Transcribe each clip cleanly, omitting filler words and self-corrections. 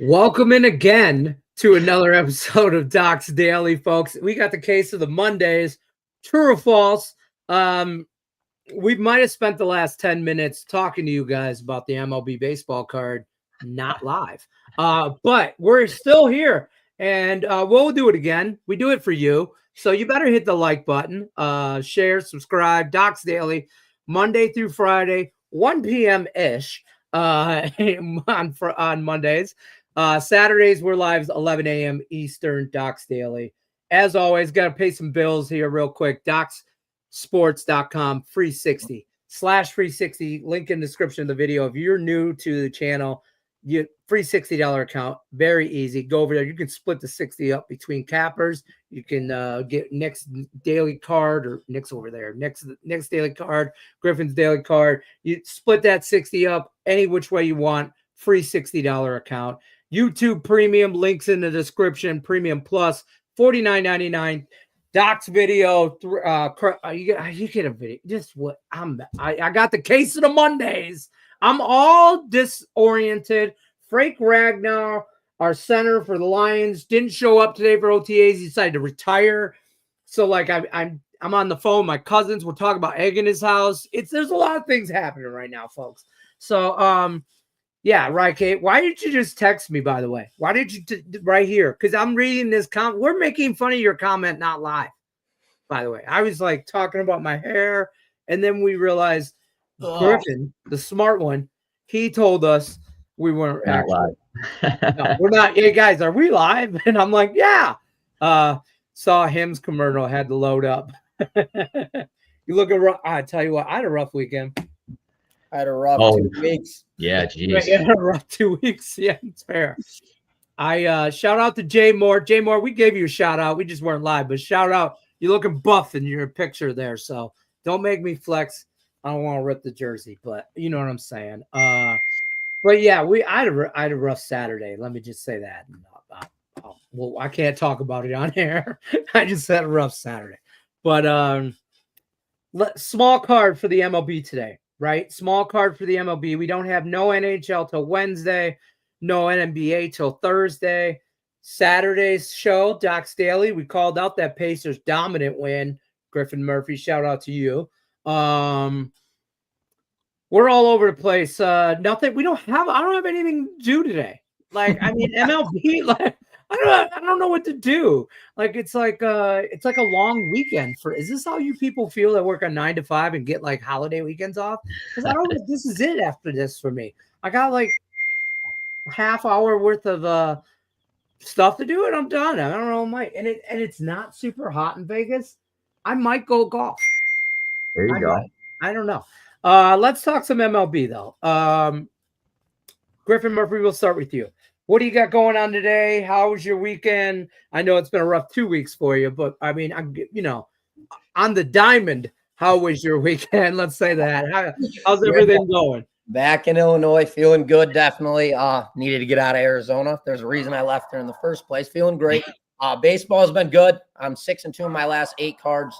Welcome in again to another episode of Doc's Daily, folks. We got the case of the Mondays. True or false? We might have spent the last 10 minutes talking to you guys about the MLB baseball card, not live. But we're still here, and we'll do it again. We do it for you. So you better hit the like button, share, subscribe. Doc's Daily, Monday through Friday, 1 p.m.-ish on Mondays. Saturdays, we're live 11 a.m. Eastern, Doc's Daily. As always, got to pay some bills here real quick. DocSports.com, free 60 /free 60. Link in the description of the video. If you're new to the channel, you free $60 account. Very easy. Go over there. You can split the 60 up between cappers. You can get Nick's daily card, or Nick's over there. Nick's daily card, Griffin's daily card. You split that 60 up any which way you want. Free $60 account. YouTube Premium, links in the description. Premium Plus, $49.99. Doc's video. You get a video. Just what I got the case of the Mondays. I'm all disoriented. Frank Ragnar, our center for the Lions, didn't show up today for OTAs. He decided to retire. So like I'm on the phone. My cousins were talking about egg in his house. There's a lot of things happening right now, folks. So yeah, right, Kate. Why did you just text me, by the way? Why did you right here? Because I'm reading this comment. We're making fun of your comment, not live, by the way. I was like talking about my hair, and then we realized Griffin, the smart one, he told us we weren't not live. No, we're not. Hey, guys, are we live? And I'm like, yeah. Saw him's commercial, had to load up. You look at rough. I tell you what, I had a rough weekend. I had a rough 2 weeks. Yeah, geez. I had a rough 2 weeks. Yeah, it's fair. I shout out to Jay Moore. Jay Moore, we gave you a shout out. We just weren't live, but shout out. You're looking buff in your picture there, so don't make me flex. I don't want to rip the jersey, but you know what I'm saying. But yeah, I had a rough Saturday. Let me just say that. Well, I can't talk about it on air. I just had a rough Saturday. But small card for the MLB today. Right? Small card for the MLB. We don't have no NHL till Wednesday, no NBA till Thursday. Saturday's show, Doc's Daily, we called out that Pacers dominant win. Griffin Murphy, shout out to you. We're all over the place. Nothing. I don't have anything to do today. Like, I mean, MLB, like, I don't know what to do. Like, it's like a long weekend is this how you people feel that work on 9 to 5 and get like holiday weekends off? Because I don't know if this is it after this for me. I got like a half hour worth of stuff to do and I'm done. I don't know, and it's not super hot in Vegas. I might go golf. There you go. I don't know. Let's talk some MLB though. Griffin Murphy, we'll start with you. What do you got going on today? How was your weekend? I know it's been a rough 2 weeks for you, but I mean, on the diamond, how was your weekend? Let's say that. How's everything going? Back in Illinois, feeling good, definitely. Needed to get out of Arizona. There's a reason I left there in the first place. Feeling great. Baseball has been good. I'm 6-2 in my last 8 cards.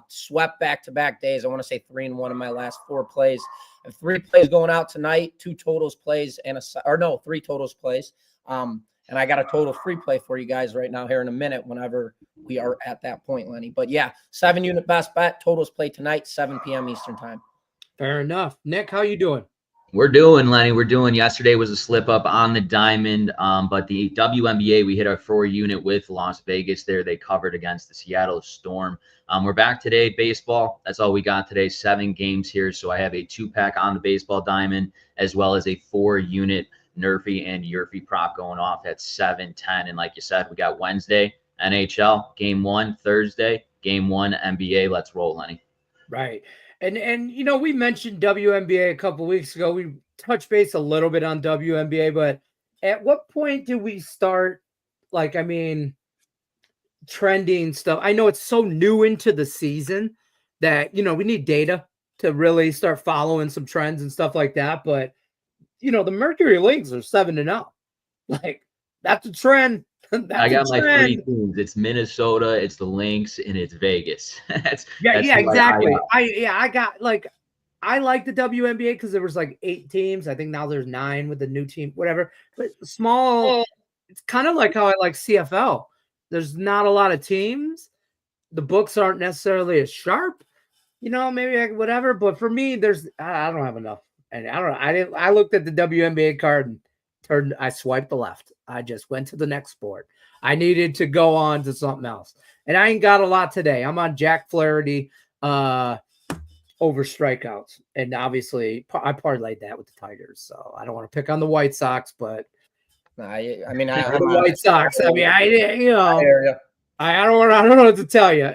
Swept back-to-back days. I want to say 3-1 in my last 4 plays. I have 3 plays going out tonight, 2 totals plays, 3 totals plays. And I got a total free play for you guys right now here in a minute whenever we are at that point, Lenny. But yeah, 7-unit best bet, totals play tonight, 7 p.m. Eastern time. Fair enough. Nick, how you doing? We're doing, Lenny. Yesterday was a slip up on the diamond, but the WNBA, we hit our 4-unit with Las Vegas there. They covered against the Seattle Storm. We're back today, baseball. That's all we got today, 7 games here. So I have a 2-pack on the baseball diamond, as well as a 4-unit Nerfy and Yurfy prop going off at 7-10. And like you said, we got Wednesday, NHL, game 1, Thursday, game 1, NBA. Let's roll, Lenny. Right. And we mentioned WNBA a couple weeks ago. We touched base a little bit on WNBA, but at what point did we start, trending stuff? I know it's so new into the season that, we need data to really start following some trends and stuff like that. But, the Mercury Lynx are 7-0. Like, that's a trend. I got my 3 teams. It's Minnesota, it's the Lynx, and it's Vegas. That's exactly. I got I like the WNBA because there was like 8 teams. I think now there's 9 with the new team, whatever. But small, it's kind of like how I like CFL. There's not a lot of teams. The books aren't necessarily as sharp, maybe whatever. But for me, I don't have enough. And I looked at the WNBA card and I swiped the left. I just went to the next sport. I needed to go on to something else. And I ain't got a lot today. I'm on Jack Flaherty over strikeouts. And obviously I parlayed that with the Tigers. So I don't want to pick on the White Sox, but the White Sox. I mean, I don't know what to tell you,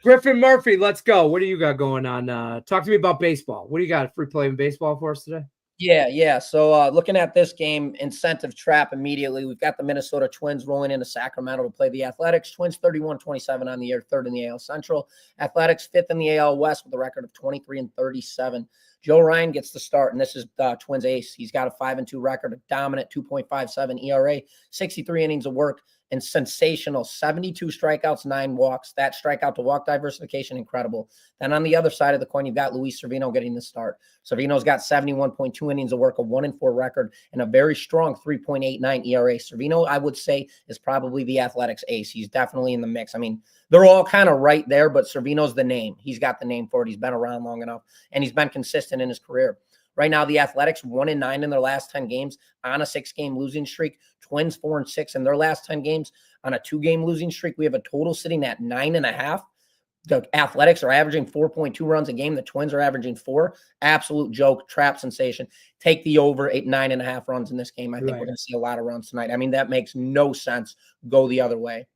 Griffin Murphy, let's go. What do you got going on? Talk to me about baseball. What do you got? Free play in baseball for us today? Yeah. So looking at this game, incentive trap immediately. We've got the Minnesota Twins rolling into Sacramento to play the Athletics. Twins 31-27 on the year, 3rd in the AL Central. Athletics 5th in the AL West with a record of 23-37. Joe Ryan gets the start, and this is Twins ace. He's got a 5-2 record, a dominant 2.57 ERA, 63 innings of work, and sensational 72 strikeouts, 9 walks. That strikeout to walk diversification, incredible. Then on the other side of the coin, you've got Luis Cervino getting the start. Cervino's got 71.2 innings of work, a 1-4 record, and a very strong 3.89 ERA. Cervino, I would say, is probably the Athletics ace. He's definitely in the mix. I mean, they're all kind of right there, but Cervino's the name. He's got the name for it. He's been around long enough, and he's been consistent in his career. Right now, the Athletics 1-9 in their last 10 games on a 6-game losing streak. Twins 4-6 in their last 10 games on a 2-game losing streak. We have a total sitting at 9.5. The Athletics are averaging 4.2 runs a game. The Twins are averaging 4. Absolute joke, trap sensation. Take the over 9.5 runs in this game. I think we're going to see a lot of runs tonight. I mean, that makes no sense. Go the other way.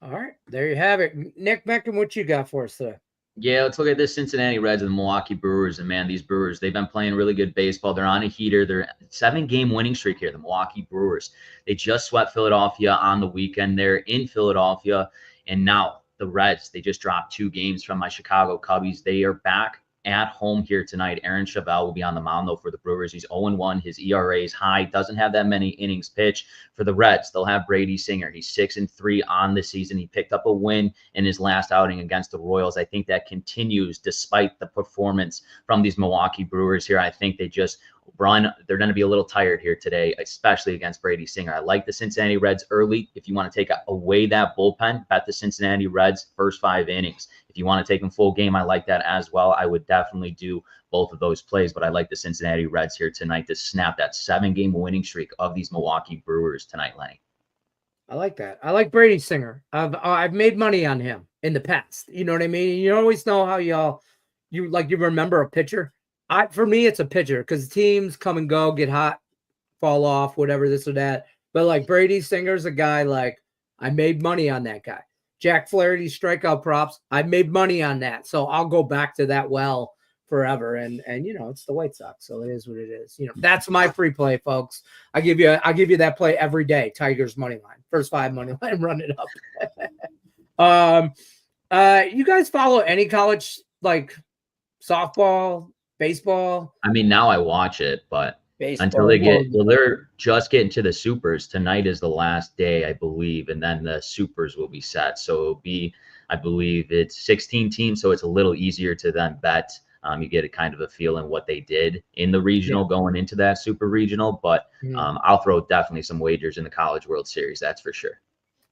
All right, there you have it. Nick Menken, what you got for us today? Yeah, let's look at this Cincinnati Reds and the Milwaukee Brewers. And, man, these Brewers, they've been playing really good baseball. They're on a heater. They're 7-game winning streak here, the Milwaukee Brewers. They just swept Philadelphia on the weekend. They're in Philadelphia. And now the Reds, they just dropped 2 games from my Chicago Cubbies. They are back at home here tonight. Aaron Chavez will be on the mound, though, for the Brewers. He's 0-1. His ERA is high. Doesn't have that many innings pitched. For the Reds, they'll have Brady Singer. He's 6-3 on the season. He picked up a win in his last outing against the Royals. I think that continues despite the performance from these Milwaukee Brewers here. I think they just they're going to be a little tired here today, especially against Brady Singer. I like the Cincinnati Reds early. If you want to take away that bullpen, bet the Cincinnati Reds first 5 innings. If you want to take them full game, I like that as well. I would definitely do both of those plays, but I like the Cincinnati Reds here tonight to snap that 7-game winning streak of these Milwaukee Brewers tonight, Lenny. I like that. I like Brady Singer. I've made money on him in the past. You know what I mean? You always know how you remember a pitcher. For me, it's a pitcher because teams come and go, get hot, fall off, whatever, this or that. But like Brady Singer's a guy, like I made money on that guy. Jack Flaherty strikeout props, I made money on that. So I'll go back to that well forever. And it's the White Sox, so it is what it is. That's my free play, folks. I give you that play every day. Tigers money line, first 5 money line, run it up. You guys follow any college like softball? Baseball. I mean, now I watch it, but baseball, until they're just getting to the supers. Tonight is the last day, I believe, and then the supers will be set. So it'll be, I believe it's 16 teams, so it's a little easier to then bet. You get a kind of a feel in what they did in the regional going into that super regional, but I'll throw definitely some wagers in the College World Series. That's for sure.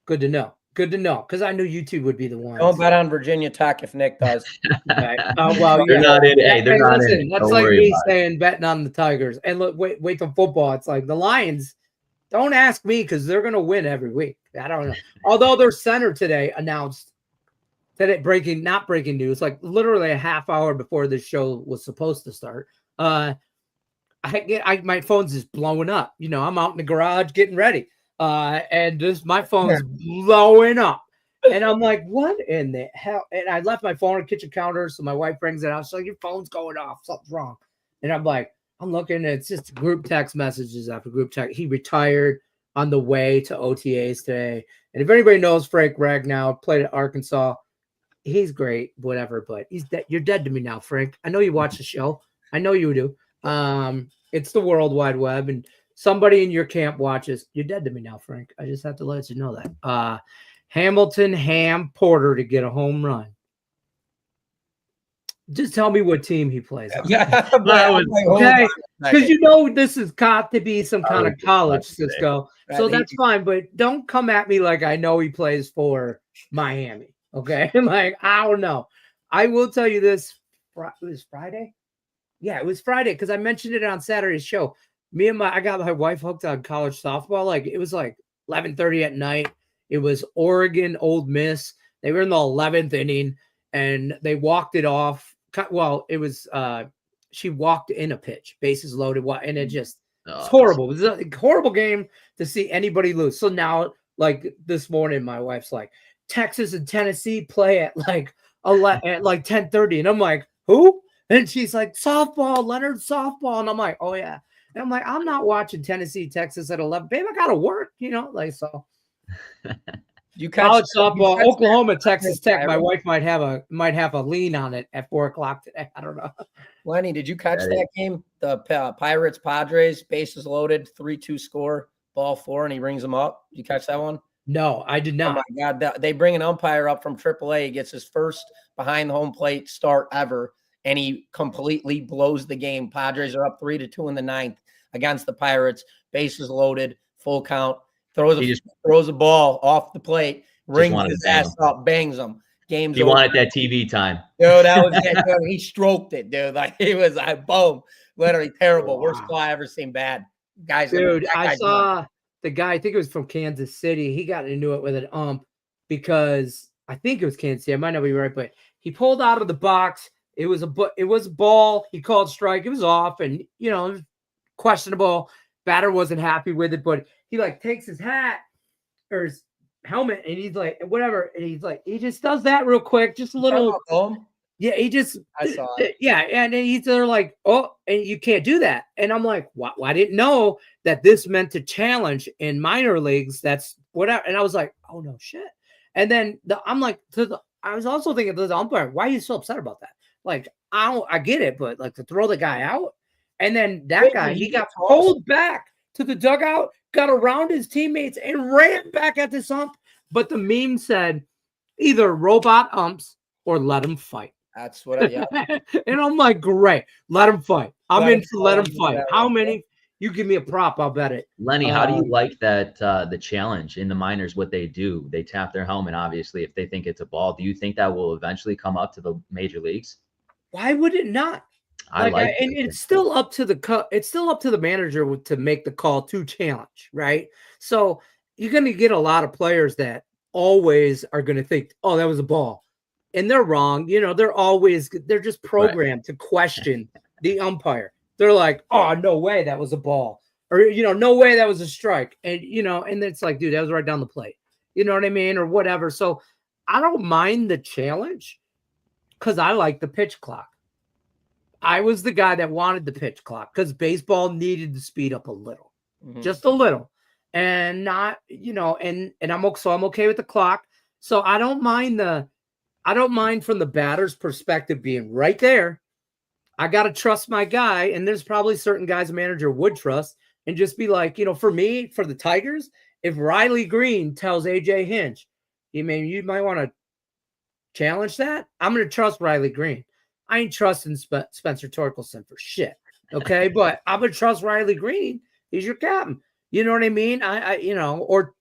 Good to know. Good to know, because I knew you two would be the ones. Don't bet on Virginia Tech if Nick does. Okay. Well, they're not in. Hey, they're not in. That's like me saying betting on the Tigers. And look, wait till football. It's like the Lions. Don't ask me because they're going to win every week. I don't know. Although their center today announced that not breaking news, like literally a half hour before this show was supposed to start. My phone's just blowing up. I'm out in the garage getting ready. And my phone's blowing up. And I'm like, what in the hell? And I left my phone on the kitchen counter. So my wife brings it out. She's like, your phone's going off. Something's wrong. And I'm like, I'm looking. It's just group text messages after group text. He retired on the way to OTAs today. And if anybody knows Frank Ragnow, played at Arkansas, he's great, whatever. But he's dead. You're dead to me now, Frank. I know you watch the show. I know you do. It's the World Wide Web. And somebody in your camp watches. You're dead to me now, Frank. I just have to let you know that. Hamilton Ham Porter to get a home run. Just tell me what team he plays on. Okay. Because you know this has got to be some kind of college, Cisco. So that's fine, but don't come at me like I know he plays for Miami. Okay, like I don't know. I will tell you this. It was Friday. Yeah, it was Friday because I mentioned it on Saturday's show. I got my wife hooked on college softball. Like it was like 11:30 at night. It was Oregon, Ole Miss. They were in the 11th inning and they walked it off. Well, it was she walked in a pitch, bases loaded, and it just it's horrible. It was a horrible game to see anybody lose. So now, like this morning, my wife's like, Texas and Tennessee play at like 10:30, and I'm like, who? And she's like, softball, Leonard softball, and I'm like, oh yeah. And I'm like, I'm not watching Tennessee, Texas at 11. Babe, I gotta work, like so. You college softball, Oklahoma, Texas Tech. My wife might have a lean on it at 4:00 today. I don't know. Lenny, did you catch that game? The Pirates Padres, bases loaded, 3-2 score, ball 4, and he rings them up. Did you catch that one? No, I did not. Oh my God, they bring an umpire up from AAA. He gets his first behind the home plate start ever, and he completely blows the game. Padres are up 3-2 in the 9th against the Pirates. Bases loaded, full count. Throws a ball off the plate, rings his ass up, bangs him. Game's over. He wanted that TV time. Dude, that was it. Dude. He stroked it, dude. Like he was boom. Literally terrible. Wow. Worst call I ever seen. Bad. Guys, dude, I saw the guy, I think it was from Kansas City. He got into it with an ump because I think it was Kansas City. I might not be right, but he pulled out of the box. It was a ball. He called strike. It was off, and it was questionable. Batter wasn't happy with it, but he takes his hat or his helmet and he's like, whatever. And he's like, he just does that real quick, just a little. Yeah, I saw it. Yeah, and they're like, oh, and you can't do that. And I'm like, well, I didn't know that this meant to challenge in minor leagues. That's whatever. And I was like, oh no shit. And then I was also thinking to the umpire, why are you so upset about that? Like, I get it, but to throw the guy out. And then that guy, he got pulled back to the dugout, got around his teammates, and ran back at this ump. But the meme said, either robot umps or let him fight. That's what yeah. And I'm like, great, let him fight. I'm in for let him fight. How many? You give me a prop, I'll bet it. Lenny, how do you like that the challenge in the minors, what they do? They tap their helmet, obviously, if they think it's a ball. Do you think that will eventually come up to the major leagues? Why would it not? And it's still up to the manager to make the call to challenge, right? So you're going to get a lot of players that always are going to think, oh, that was a ball, and they're wrong. They're just programmed to question the umpire. They're like, oh, no way that was a ball, or no way that was a strike, and and it's like, dude, that was right down the plate. You know what I mean, or whatever. So I don't mind the challenge because I like the pitch clock. I was the guy that wanted the pitch clock because baseball needed to speed up a little, just a little, and not, and I'm okay with the clock. So I don't mind from the batter's perspective being right there. I got to trust my guy. And there's probably certain guys a manager would trust and just be like, for me, for the Tigers, if Riley Green tells AJ Hinch, you might want to challenge that. I'm going to trust Riley Green. I ain't trusting Spencer Torkelson for shit. Okay. But I'm going to trust Riley Green. He's your captain. You know what I mean? Or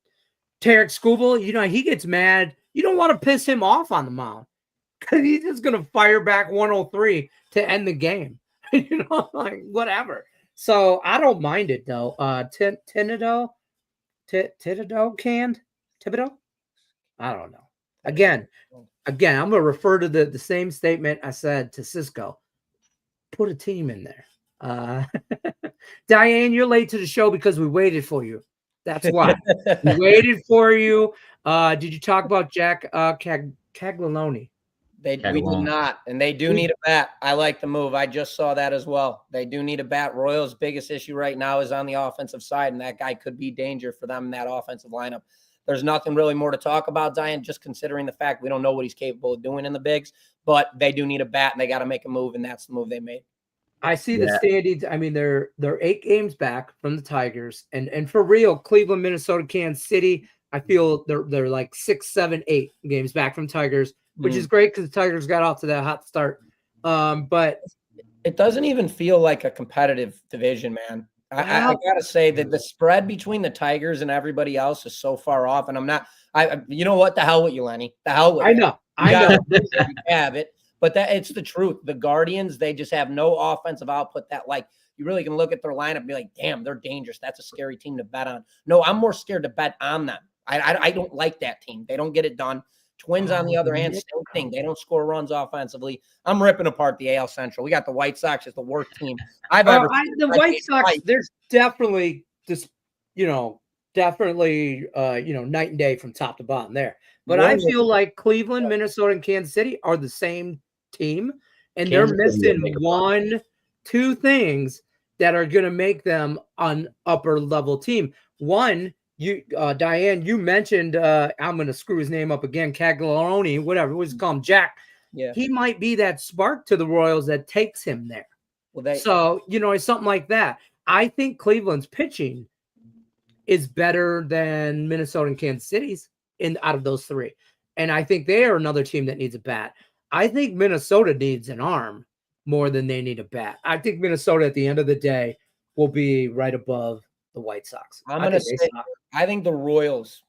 Tarek Skubal, he gets mad. You don't want to piss him off on the mound because he's just going to fire back 103 to end the game. Whatever. So I don't mind it though. Thibodeau canned? Thibodeau? I don't know. Again, I'm going to refer to the same statement I said to Cisco. Put a team in there. Diane, you're late to the show because we waited for you. That's why. We waited for you. Did you talk about Jack Caglianone? We did not, and they do need a bat. I like the move. I just saw that as well. They do need a bat. Royals' biggest issue right now is on the offensive side, and that guy could be danger for them in that offensive lineup. There's nothing really more to talk about, Diane, just considering the fact we don't know what he's capable of doing in the bigs, but they do need a bat, and they got to make a move, and that's the move they made. I see the standings. I mean, they're 8 games back from the Tigers, and for real, Cleveland, Minnesota, Kansas City, I feel they're like 6, 7, 8 games back from Tigers, which is great because the Tigers got off to that hot start But it doesn't even feel like a competitive division, man. I gotta say that the spread between the Tigers and everybody else is so far off, and I'm not. You know what? The hell with you, Lenny. The hell with you. I know. You have it, but it's the truth. The Guardians, they just have no offensive output. That like you really can look at their lineup and be like, damn, they're dangerous. That's a scary team to bet on. No, I'm more scared to bet on them. I don't like that team. They don't get it done. Twins, on the other hand, same thing. They don't score runs offensively. I'm ripping apart the AL Central. We got the White Sox as the worst team I've ever seen. The White Sox, there's definitely just, definitely, night and day from top to bottom there. But I feel like Cleveland, Minnesota, and Kansas City are the same team, and they're missing 1, 2 things that are going to make them an upper level team. One, Diane, you mentioned, I'm going to screw his name up again, Cagliarone, whatever, what's called him, Jack. Yeah. He might be that spark to the Royals that takes him there. Well, so, it's something like that. I think Cleveland's pitching is better than Minnesota and Kansas City's out of those 3. And I think they are another team that needs a bat. I think Minnesota needs an arm more than they need a bat. I think Minnesota at the end of the day will be right above the White Sox. I'm going to say, I think the Royals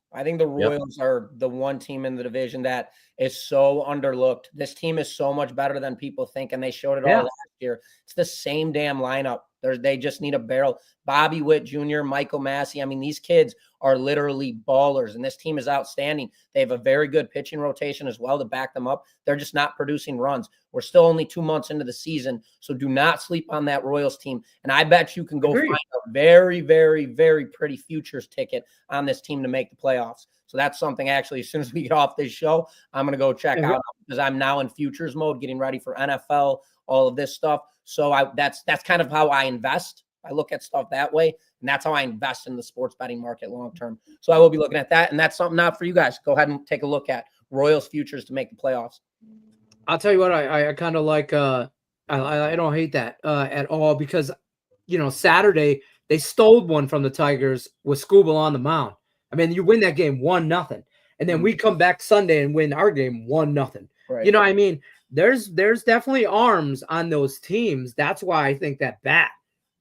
are the one team in the division that is so underlooked. This team is so much better than people think, and they showed it all last year. It's the same damn lineup. They just need a barrel. Bobby Witt Jr., Michael Massey. I mean, these kids are literally ballers, and this team is outstanding. They have a very good pitching rotation as well to back them up. They're just not producing runs. We're still only 2 months into the season, so do not sleep on that Royals team. And I bet you can go find a very, very, very pretty futures ticket on this team to make the playoffs. So that's something actually, as soon as we get off this show, I'm going to go check out because I'm now in futures mode, getting ready for NFL, all of this stuff. So that's kind of how I invest. I look at stuff that way, and that's how I invest in the sports betting market long term. So I will be looking at that, and that's something out for you guys. Go ahead and take a look at Royals futures to make the playoffs. I'll tell you what, I kind of like. I don't hate that at all because Saturday they stole one from the Tigers with Skubal on the mound. I mean, you win that game 1-0, and then we come back Sunday and win our game 1-0. Right. You know what I mean? There's definitely arms on those teams. That's why I think that bat,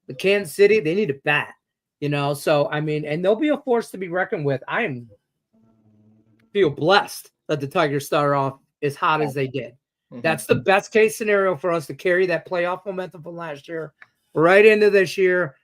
the Kansas City, they need a bat, So, I mean, and they'll be a force to be reckoned with. I feel blessed that the Tigers start off as hot as they did. Mm-hmm. That's the best case scenario for us to carry that playoff momentum from last year right into this year.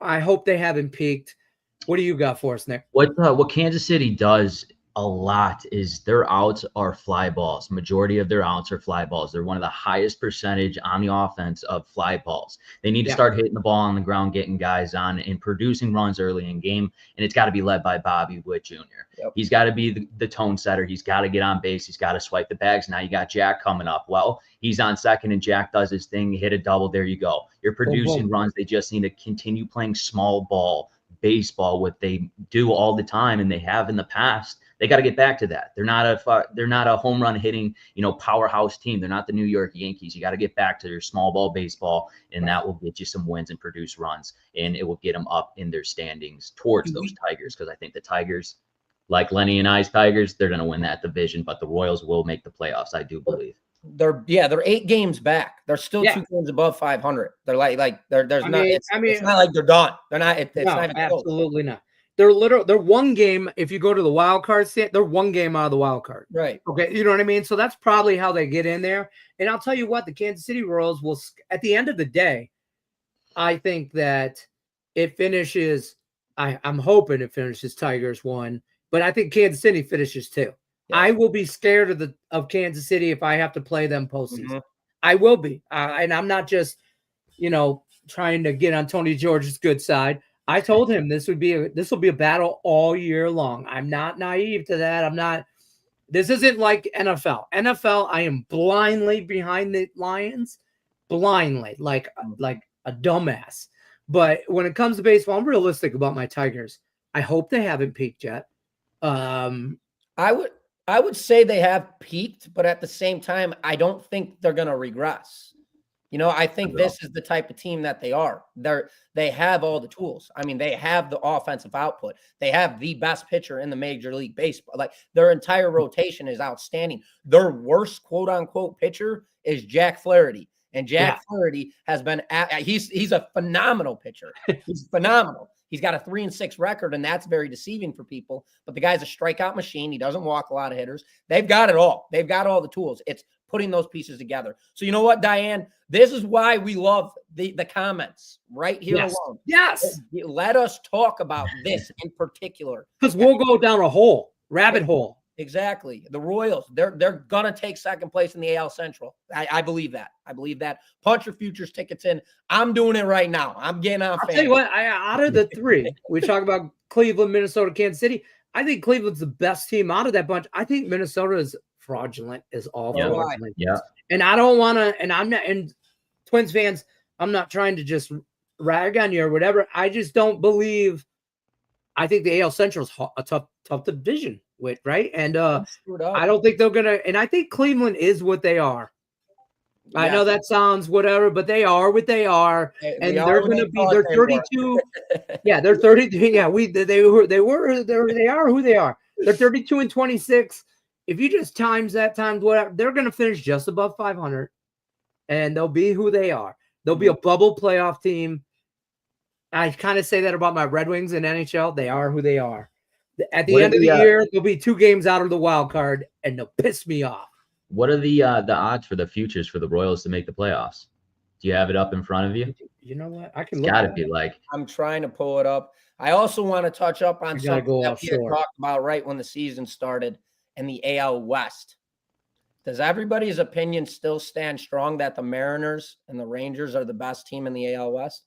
I hope they haven't peaked. What do you got for us, Nick? What Kansas City does a lot is their outs are fly balls. Majority of their outs are fly balls. They're one of the highest percentage on the offense of fly balls. They need to start hitting the ball on the ground, getting guys on and producing runs early in game. And it's got to be led by Bobby Witt Jr. Yep. He's got to be the tone setter. He's got to get on base. He's got to swipe the bags. Now you got Jack coming up. Well, he's on second and Jack does his thing. Hit a double. There you go. You're producing runs. They just need to continue playing small ball baseball, what they do all the time and they have in the past. They got to get back to that. They're not a home run hitting, powerhouse team. They're not the New York Yankees. You got to get back to their small ball baseball, and that will get you some wins and produce runs, and it will get them up in their standings towards those Tigers. Because I think the Tigers, like Lenny and I's Tigers, they're going to win that division, but the Royals will make the playoffs. I do believe. They're 8 games back. They're still 2 games above 500. They're it's not like they're done. They're not. It's not even absolutely close. Not. They're 1 game. If you go to the wild card stand, they're 1 game out of the wild card. Right. Okay. You know what I mean? So that's probably how they get in there. And I'll tell you what, the Kansas City Royals will, at the end of the day, I think that it finishes. I'm hoping it finishes Tigers 1, but I think Kansas City finishes 2. Yeah. I will be scared of Kansas City if I have to play them postseason. Mm-hmm. I will be, and I'm not just, trying to get on Tony George's good side. I told him this will be a battle all year long. I'm not naive to that. This isn't like NFL. NFL, I am blindly behind the Lions, like a dumbass. But when it comes to baseball, I'm realistic about my Tigers. I hope they haven't peaked yet. I would say they have peaked, but at the same time, I don't think they're going to regress. You know, I think this is the type of team that they are. They have all the tools. I mean, they have the offensive output. They have the best pitcher in the Major League Baseball. Like, their entire rotation is outstanding. Their worst quote unquote pitcher is Jack Flaherty. And Jack Flaherty has been he's a phenomenal pitcher. He's phenomenal. He's got a 3-6 record, and that's very deceiving for people. But the guy's a strikeout machine. He doesn't walk a lot of hitters. They've got it all. They've got all the tools. It's putting those pieces together. So you know what, Diane? This is why we love the comments right here alone. Yes. Let us talk about this in particular. Because we'll go down a rabbit hole. Exactly. The Royals, they're going to take second place in the AL Central. I believe that. I believe that. Punch your futures tickets in. I'm doing it right now. I'm getting on. I'll tell you what, out of the three, we talk about Cleveland, Minnesota, Kansas City. I think Cleveland's the best team out of that bunch. I think Minnesota is fraudulent, is all fraudulent. Yeah. And I don't want to, and I'm not, and Twins fans, I'm not trying to just rag on you or whatever. I just don't believe. I think the AL Central is a tough division with, right? And I don't think they're gonna. And I think Cleveland is what they are. Yeah. I know that sounds whatever, but they are what they are, and they're gonna be. They're 32. Yeah, they're 32. Yeah, they are who they are. They're 32 and 26. If you just times that times whatever, they're gonna finish just above 500, and they'll be who they are. They'll be a bubble playoff team. I kind of say that about my Red Wings in NHL. They are who they are. At the end of the year, they'll be 2 games out of the wild card, and they'll piss me off. What are the odds for the futures for the Royals to make the playoffs? Do you have it up in front of you? You know what? I can look. It's got to be like. I'm trying to pull it up. I also want to touch up on something that we had talked about right when the season started in the AL West. Does everybody's opinion still stand strong that the Mariners and the Rangers are the best team in the AL West?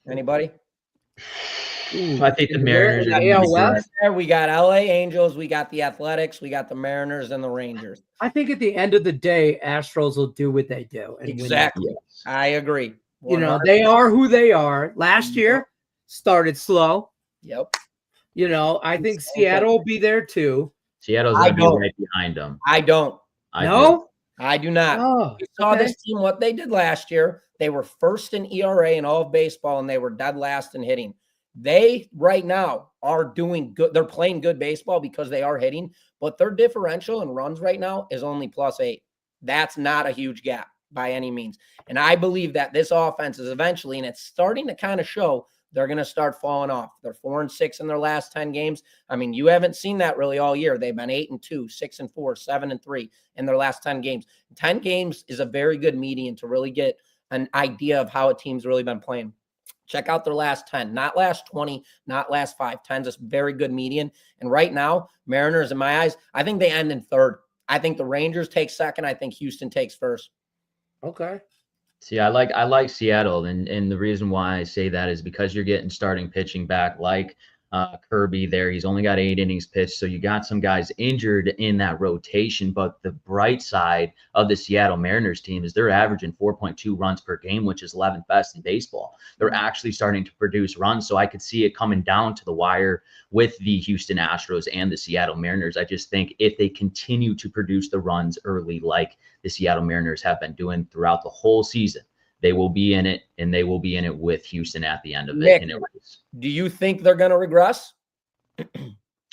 Anybody? I think the Mariners are AL West. We got LA Angels, we got the Athletics, we got the Mariners and the Rangers. I think at the end of the day, Astros will do what they do. And exactly. I agree. 100%. You know, they are who they are. Last year started slow. Yep. You know, I think Seattle will be there too. Seattle's going to be right behind them. I don't. I do not. Oh, we saw this team, what they did last year. They were first in ERA in all of baseball, and they were dead last in hitting. They right now are doing good. They're playing good baseball because they are hitting, but their differential in runs right now is only +8. That's not a huge gap by any means. And I believe that this offense is eventually, and it's starting to kind of show, they're going to start falling off. They're 4-6 in their last 10 games. I mean, you haven't seen that really all year. They've been 8-2, 6-4, 7-3 in their last 10 games. 10 games is a very good median to really get an idea of how a team's really been playing. Check out their last 10, not last 20, not last 5. 10's a very good median. And right now, Mariners, in my eyes, I think they end in third. I think the Rangers take second. I think Houston takes first. Okay. See, I like Seattle, and the reason why I say that is because you're getting starting pitching back like Kirby there. He's only got 8 innings pitched, so you got some guys injured in that rotation. But the bright side of the Seattle Mariners team is they're averaging 4.2 runs per game, which is 11th best in baseball. They're actually starting to produce runs, so I could see it coming down to the wire with the Houston Astros and the Seattle Mariners. I just think if they continue to produce the runs early like the Seattle Mariners have been doing throughout the whole season, they will be in it, and they will be in it with Houston at the end of it. Do you think they're going to regress?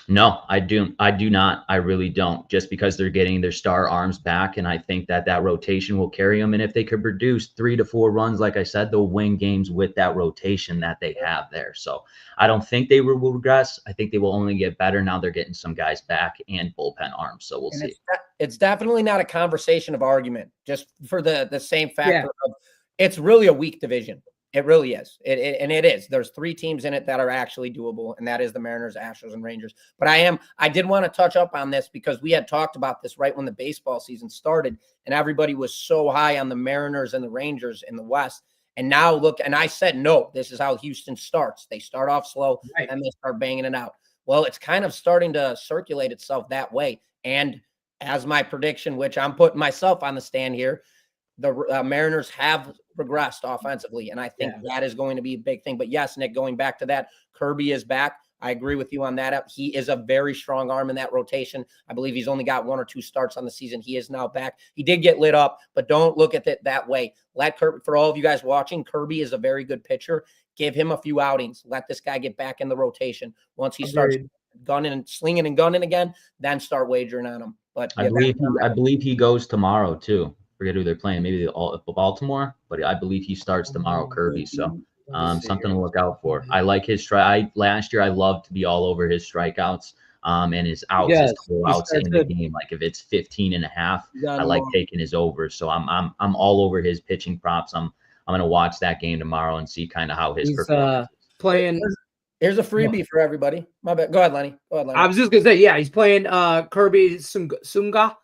No, I do not. I really don't. Just because they're getting their star arms back, and I think that rotation will carry them. And if they could produce 3 to 4 runs, like I said, they'll win games with that rotation that they have there. So I don't think they will regress. I think they will only get better. Now they're getting some guys back and bullpen arms. So we'll see. It's definitely not a conversation of argument, just for the same factor of it's really a weak division. It really is. It is. There's 3 teams in it that are actually doable, and that is the Mariners, Astros, and Rangers. But I did want to touch up on this because we had talked about this right when the baseball season started, and everybody was so high on the Mariners and the Rangers in the West. And now look, and I said, no, this is how Houston starts. They start off slow, and they start banging it out. Well, it's kind of starting to circulate itself that way. And as my prediction, which I'm putting myself on the stand here, the Mariners have regressed offensively, and I think that is going to be a big thing. But yes, Nick, going back to that, Kirby is back. I agree with you on that. He is a very strong arm in that rotation. I believe he's only got 1 or 2 starts on the season. He is now back. He did get lit up, but don't look at it that way. Let Kirby, for all of you guys watching, Kirby is a very good pitcher. Give him a few outings. Let this guy get back in the rotation. Once he starts gunning and slinging and gunning again, then start wagering on him. But I believe he goes tomorrow too. Forget who they're playing. Maybe Baltimore, but I believe he starts tomorrow, Kirby. So something to look out for. I like his strike. Last year I loved to be all over his strikeouts. And his outs, his total outs in the game. Like if it's 15.5, I like taking his over. So I'm all over his pitching props. I'm gonna watch that game tomorrow and see kind of how his performance is. Playing. Here's a freebie for everybody. My bad. Go ahead, Lenny. I was just gonna say, yeah, he's playing Kirby Sunga,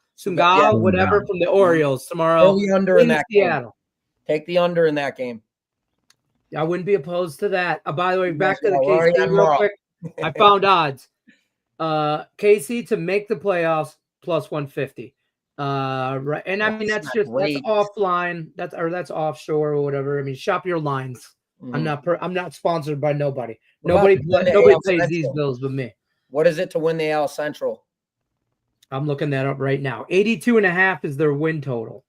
whatever, from the Orioles tomorrow. Go the under in that Seattle. Take the under in that game. I wouldn't be opposed to that. By the way, back to the KC real quick. I found odds. KC to make the playoffs plus 150. Right, and I mean that's offline. That's offshore or whatever. I mean, shop your lines. Mm-hmm. I'm not sponsored by nobody. Nobody pays these bills but me. What is it to win the AL Central? I'm looking that up right now. 82.5 is their win total.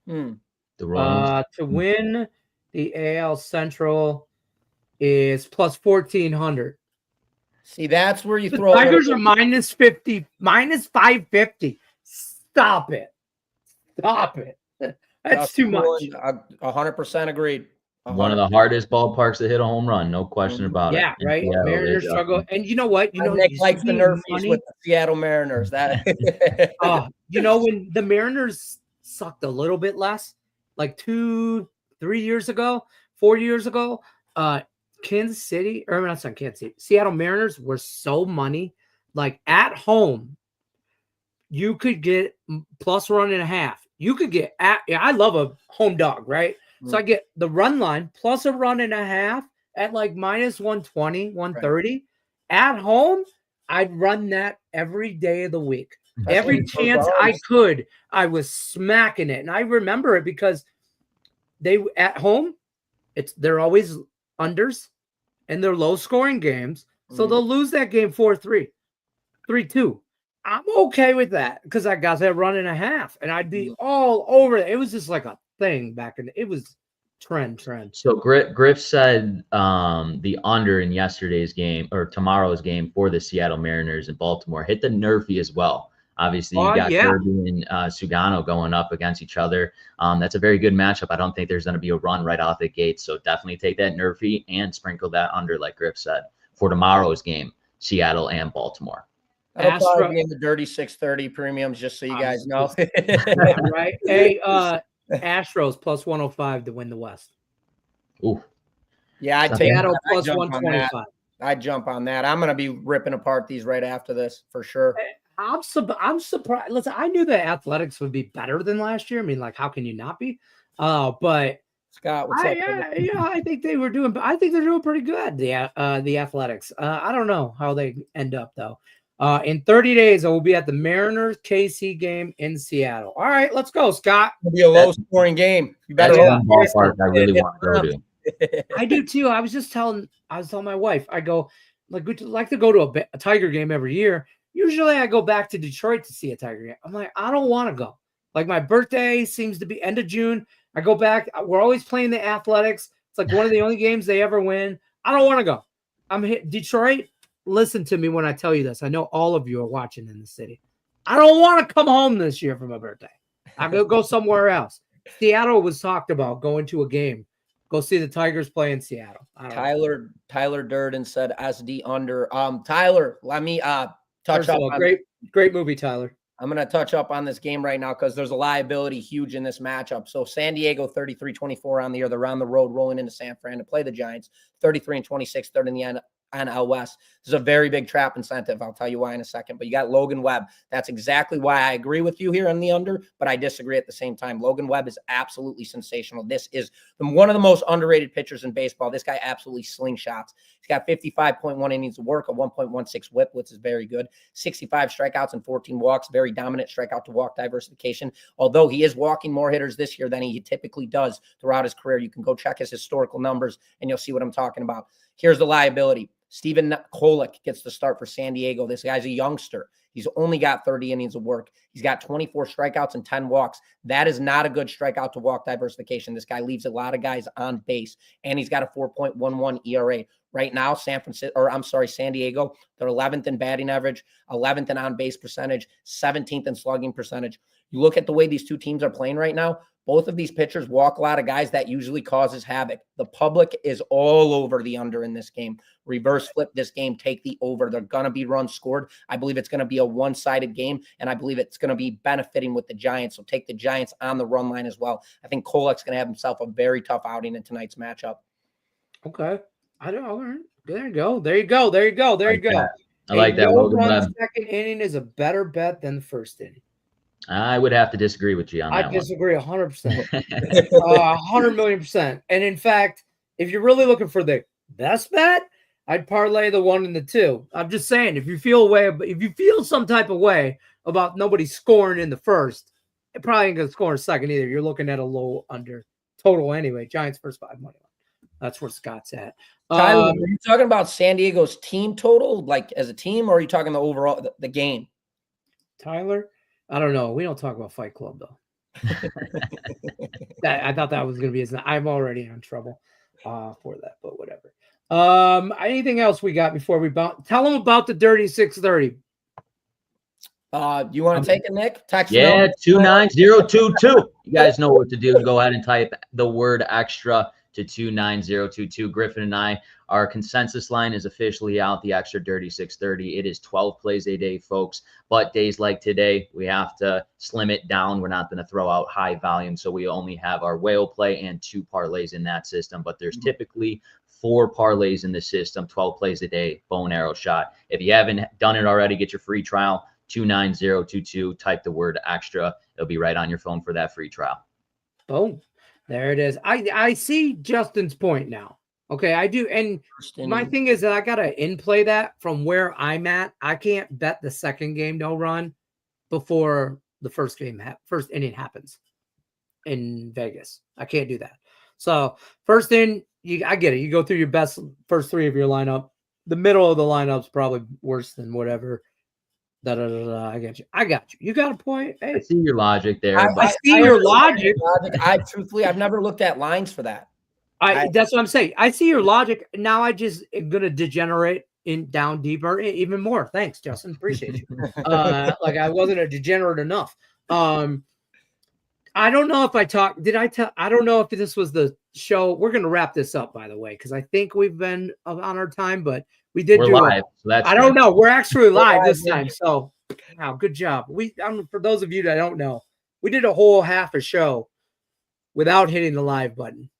The to win the AL Central is plus 1,400. See, that's where you the throw. Tigers are minus 50, minus 550. Stop it. That's too much. 100% agreed. 100%. One of the hardest ballparks to hit a home run, no question about it. Yeah, right. Mariners struggle, and you know what? Nick likes the Nerfies with the Seattle Mariners. That when the Mariners sucked a little bit less, like 4 years ago, Kansas City, or not Kansas City, Seattle Mariners were so money. Like at home, you could get plus 1.5. You could get I love a home dog, right? So I get the run line plus a 1.5 at like minus 120, 130. Right. At home, I'd run that every day of the week. Every chance I could, I was smacking it. And I remember it because at home, they're always unders and they're low scoring games. So they'll lose that game 4-3, 3-2. I'm okay with that because I got that 1.5 and I'd be all over it. It was just like a thing back in it was trend. So Griff said the under in yesterday's game or tomorrow's game for the Seattle Mariners in Baltimore hit the Nerfy as well. Obviously, you got Kirby and Sugano going up against each other. That's a very good matchup. I don't think there's going to be a run right off the gate. So definitely take that Nerfy and sprinkle that under, like Griff said, for tomorrow's game, Seattle and Baltimore. That'll probably be in the dirty 630 premiums, just so you guys know. Right. Hey, Astros plus 105 to win the West. Ooh. Yeah, I'd take Seattle plus 125. I'd jump on that. I'm going to be ripping apart these right after this for sure. I'm surprised. Listen, I knew the Athletics would be better than last year. I mean, like, how can you not be? But Scott, what's up? I think they were doing. I think they're doing pretty good. The Athletics. I don't know how they end up though. In 30 days, I will be at the Mariners KC game in Seattle. All right, let's go, Scott. It'll be a low-scoring game. You better ballpark I really want to go to. I do too. I was telling my wife. I go, like, we'd like to go to a Tiger game every year. Usually, I go back to Detroit to see a Tiger game. I'm like, I don't want to go. Like, my birthday seems to be end of June. I go back. We're always playing the Athletics. It's like one of the only games they ever win. I don't want to go. I'm hit Detroit. Listen to me when I tell you this. I know all of you are watching in the city. I don't want to come home this year for my birthday. I'm going to go somewhere else. Seattle was talked about going to a game. Go see the Tigers play in Seattle. Tyler Durden said SD under. Tyler, let me touch up on great movie, Tyler. I'm going to touch up on this game right now because there's a liability huge in this matchup. So San Diego 33-24 on the year. They're on the road rolling into San Fran to play the Giants. 33-26, third in the end. NL West. This is a very big trap incentive. I'll tell you why in a second. But you got Logan Webb. That's exactly why I agree with you here on the under, but I disagree at the same time. Logan Webb is absolutely sensational. This is one of the most underrated pitchers in baseball. This guy absolutely slingshots. He's got 55.1 innings of work, a 1.16 whip, which is very good. 65 strikeouts and 14 walks. Very dominant strikeout to walk diversification. Although he is walking more hitters this year than he typically does throughout his career. You can go check his historical numbers and you'll see what I'm talking about. Here's the liability. Steven Kolek gets the start for San Diego. This guy's a youngster. He's only got 30 innings of work. He's got 24 strikeouts and 10 walks. That is not a good strikeout to walk diversification. This guy leaves a lot of guys on base, and he's got a 4.11 ERA. Right now, San Diego, they're 11th in batting average, 11th in on-base percentage, 17th in slugging percentage. You look at the way these two teams are playing right now, both of these pitchers walk a lot of guys. That usually causes havoc. The public is all over the under in this game. Reverse flip this game, take the over. They're going to be runs scored. I believe it's going to be a one-sided game, and I believe it's going to be benefiting with the Giants. So take the Giants on the run line as well. I think Kolek's going to have himself a very tough outing in tonight's matchup. Okay. I don't know. There you go. There you go. There you go. There you go. I like that. No-run second inning is a better bet than the first inning. I would have to disagree with you on that. I disagree 100%. 100,000,000%. And in fact, if you're really looking for the best bet, I'd parlay the 1 and the 2. I'm just saying, if you feel some type of way about nobody scoring in the first, it probably ain't gonna score in second either. You're looking at a low under total anyway. Giants first 5 money line. That's where Scott's at. Tyler, are you talking about San Diego's team total, like as a team, or are you talking the overall the game? Tyler, I don't know. We don't talk about Fight Club though. I thought that was going to be. I'm already in trouble for that, but whatever. Anything else we got before we bounce? Tell them about the Dirty 630. You want to take it, Nick? Text 29022. You guys know what to do. Go ahead and type the word extra to 29022. Griffin and I, our consensus line is officially out, the extra Dirty 630. It is 12 plays a day, folks. But days like today, we have to slim it down. We're not going to throw out high volume. So we only have our whale play and 2 parlays in that system. But there's typically 4 parlays in the system, 12 plays a day, bow and arrow shot. If you haven't done it already, get your free trial, 29022. Type the word extra. It'll be right on your phone for that free trial. Boom. There it is. I see Justin's point now. Okay, I do. And my thing is that I got to in-play that from where I'm at. I can't bet the second game no run before the first inning happens in Vegas. I can't do that. So first in, I get it. You go through your best first 3 of your lineup. The middle of the lineup's probably worse than whatever. I got you. You got a point. Hey. I see your logic there. I see your logic. Truthfully, I've never looked at lines for that. That's what I'm saying. I see your logic. Now I just am going to degenerate down deeper even more. Thanks, Justin. Appreciate you. Like I wasn't a degenerate enough. I don't know if I don't know if this was the show. We're going to wrap this up, by the way, because I think we've been on our time, but we're live. So I don't know. We're actually live this time. So wow, good job. For those of you that don't know, we did a whole half a show without hitting the live button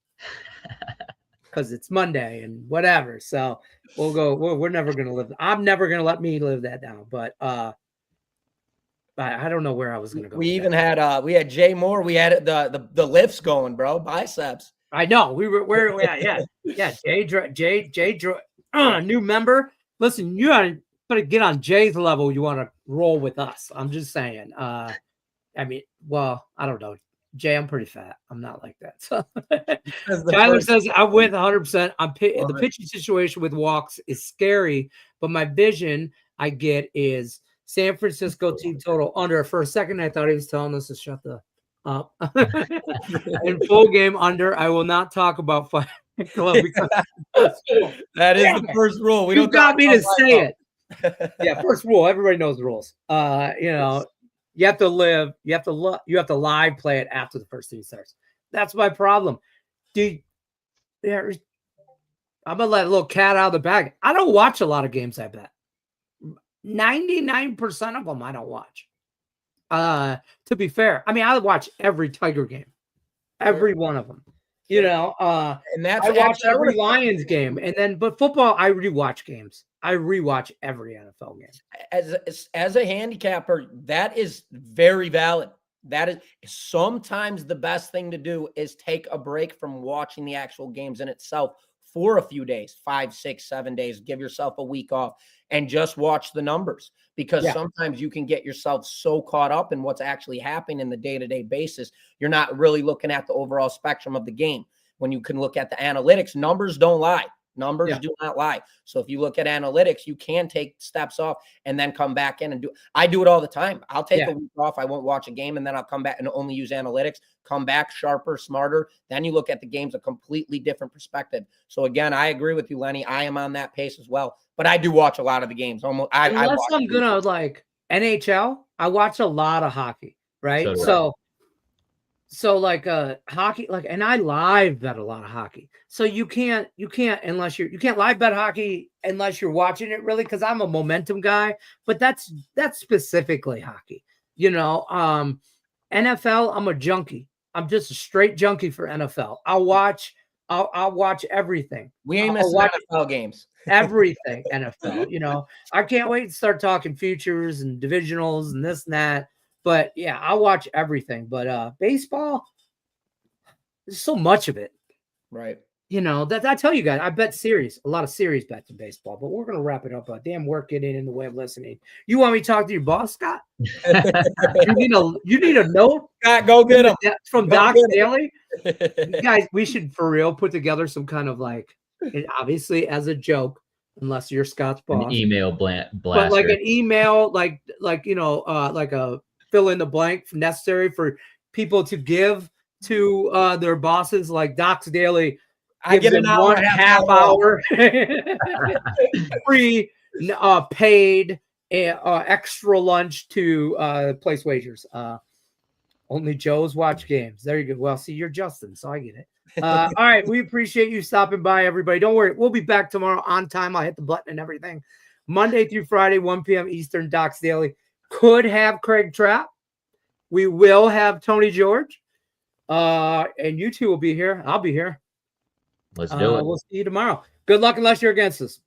because it's Monday and whatever. So we'll go. We're never going to live. I'm never going to let me live that down. But I don't know where I was going to go. We even had we had Jay Moore. We had the lifts going, bro. Biceps. I know. We were where we at. Yeah. Jay new member. Listen, you gotta get on Jay's level. You want to roll with us. I'm just saying. I don't know. Jay, I'm pretty fat. I'm not like that. So Tyler says I'm with 100%. The pitching situation with walks is scary, but my vision I get is San Francisco team total under. For a second, I thought he was telling us to shut the up. In full game under. I will not talk about Fight Club because that is the first rule. You got me to say it. Yeah, first rule. Everybody knows the rules. You have to live. You have to live play it after the first inning starts. That's my problem, dude. I'm gonna let a little cat out of the bag. I don't watch a lot of games. I bet 99% of them I don't watch. To be fair, I mean I watch every Tiger game, every one of them. And that's I watch every Lions game, but football I rewatch games. I rewatch every NFL game. As a handicapper, that is very valid. That is sometimes the best thing to do is take a break from watching the actual games in itself for a few days, 5, 6, 7 days. Give yourself a week off and just watch the numbers, because sometimes you can get yourself so caught up in what's actually happening in the day-to-day basis. You're not really looking at the overall spectrum of the game. When you can look at the analytics, numbers don't lie. Numbers do not lie. So if you look at analytics, you can take steps off and then come back in and do. I do it all the time. I'll take a week off. I won't watch a game, and then I'll come back and only use analytics. Come back sharper, smarter. Then you look at the games a completely different perspective. So again, I agree with you, Lenny. I am on that pace as well. But I do watch a lot of the games. Unless I'm gonna like NHL, I watch a lot of hockey, right? So like hockey, like, and I live bet a lot of hockey. So you can't unless you can't live bet hockey unless you're watching it really, because I'm a momentum guy, but that's specifically hockey. NFL, I'm a junkie. I'm just a straight junkie for NFL. I'll watch everything. We ain't missing NFL games. Everything NFL. I can't wait to start talking futures and divisionals and this and that. But yeah, I'll watch everything. But baseball, there's so much of it. Right. That I tell you guys, I bet a lot of series bets in baseball, but we're gonna wrap it up. Damn work getting in the way of listening. You want me to talk to your boss, Scott? you need a note? Scott, go get him. From Doc Daily. Guys, we should for real put together some kind of obviously as a joke, unless you're Scott's boss. An email blaster. But like an email, like a fill in the blank necessary for people to give to their bosses, like Doc's Daily. I get an hour, half hour free, paid, extra lunch to place wagers. Only Joe's watch games. There you go. Well, see, you're Justin, so I get it. All right, we appreciate you stopping by, everybody. Don't worry, we'll be back tomorrow on time. I'll hit the button and everything. Monday through Friday, 1 p.m. Eastern, Doc's Daily. Could have Craig Trapp. We will have Tony George. And you two will be here. I'll be here. Let's do it. We'll see you tomorrow. Good luck unless you're against us.